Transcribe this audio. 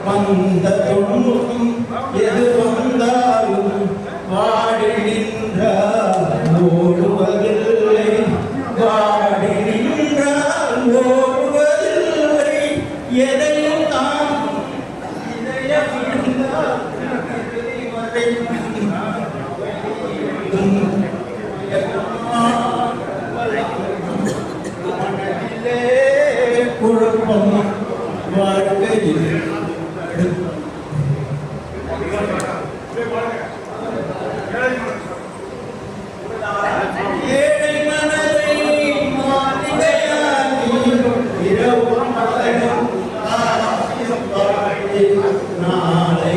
வந்த துன்பம் எது வந்தாலும் வாடி நின்றால் ஓடுவதில்லை வாடி நின்றால் ஓடுவதில்லை எதையும் தான் குழப்பம் வாழ்க்கையில் ஏழை மனதை மாளிகையாக்கி இரவு மலரும் நாளை